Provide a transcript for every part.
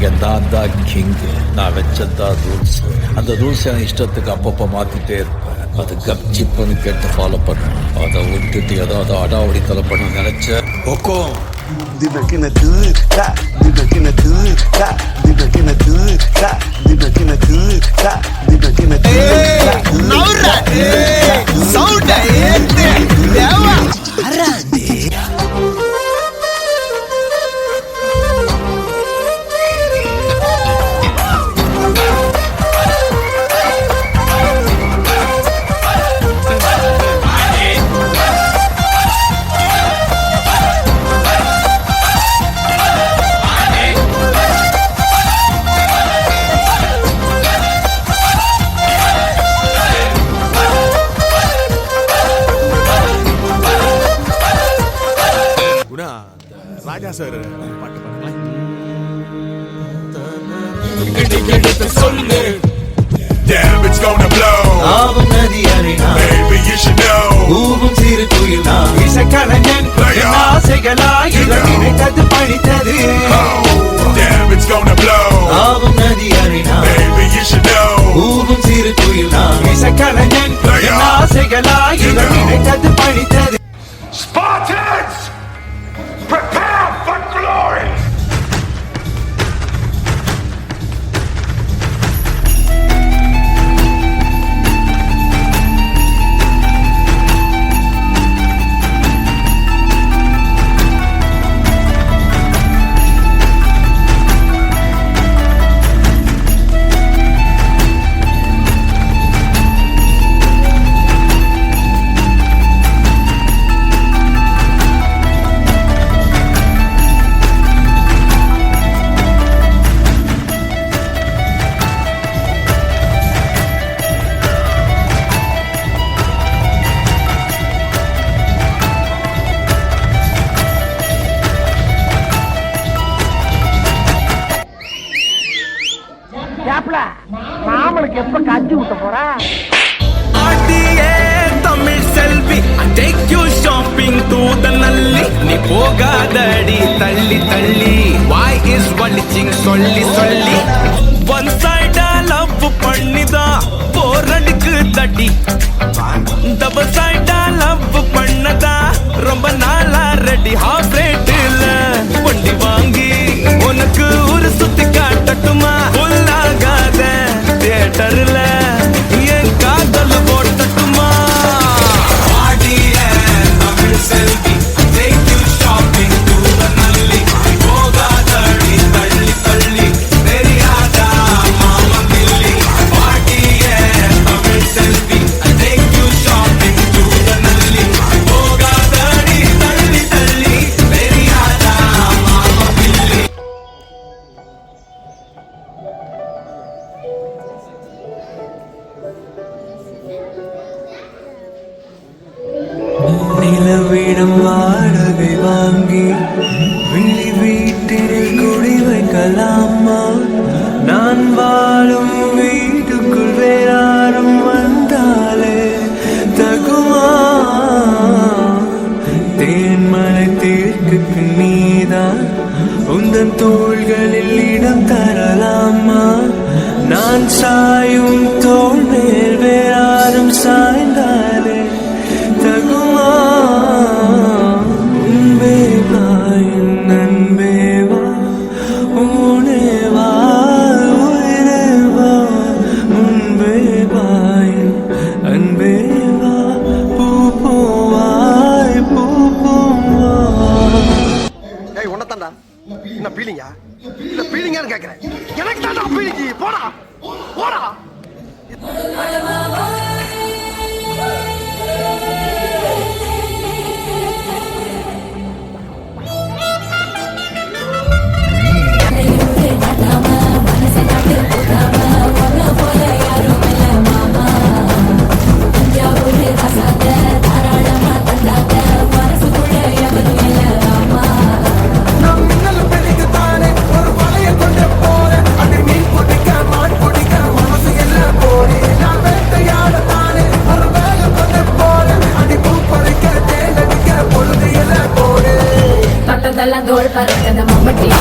இங்கே நான் தான் கிங்கு. நான் வச்சதான் ரூல்ஸ். அந்த ரூல்ஸ் என் இஷ்டத்துக்கு அப்பப்போ மாற்றிட்டே இருப்பேன். அது கப்சிப்புன்னு கேட்டு ஃபாலோ பண்ணுவேன். அதை விட்டுட்டு ஏதாவது அடாவடி தலை பண்ண நினைச்ச ஒக்கோ ராஜா சார் பாட்டு பாருங்களேன். Damn, it's gonna blow. Baby, you should know. Damn, it's gonna blow. Baby, you should know. Spartans, prepare for glory. மாமனுக்கு எப்ப கஞ்சி ஊத்த போற? தமிழ் செல்வி take you shopping to the நல்லி. நீ போகாதடி தள்ளி தள்ளி. why is வலிச்சிங் சொல்லி சொல்லி. one side love பண்ணிதா போரடுக்கு தடி. double side love பண்ணதா ரொம்ப நாளா ரெடி. half rate-ல வண்டி வாங்கி உனக்கு ஒரு சுத்தி காட்டட்டுமா? புல்லாகாத தியேட்டர்ல என் காதல் போட்டட்டுமா? தமிழ் செல்வி take you shopping to the நல்லி. போகாதடி தள்ளி தள்ளி தெரியாதா மாமன் தில்லி. தமிழ் செல்வி take you shopping to the நல்லி. போகாதடி தள்ளி தள்ளி தெரியாதா மாமன் தில்லி. நிலவிடம் வாடகை வாங்கி விழி வீட்டில் குடி வைக்கலாமா? நான் வாழும் வீட்டுக்குள் வேறாரும் வந்தாலே தகுமா? தேன்மலை தீர்க்கு நீதான் உந்தன் தோள்களில் இடம் தரலாமா? நான் சாயும் தோள் மேல் வேறாரும் சாய்ந்தாலே தகுமா? உன்பேவாயின் நண்பேவா ஊனேவா உயிரேவா. உன்பேவாயின் அன்பேவா பூ பூவாய் பூ பூவா. ஏய் உன்னதாண்டா என்ன பீலிங்கா? இல்ல பீலிங்கான்னு கேக்குறேன். எனக்கு தாண்டா பீலிங்கி. போடா போடா. தோல் பறக்கத மம்மட்டியா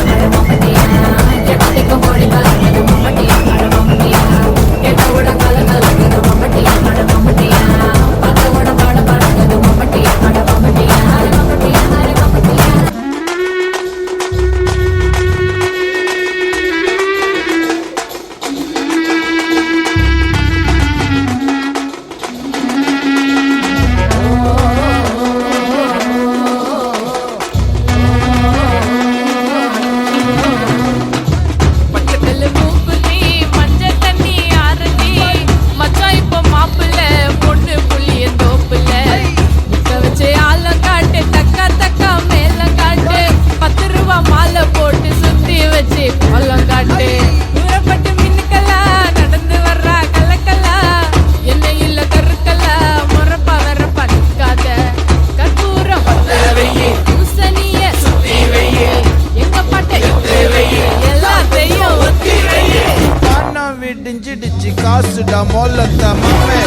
விடிஞ்சிடுச்சு காசுடா மொல்லத்த மாமே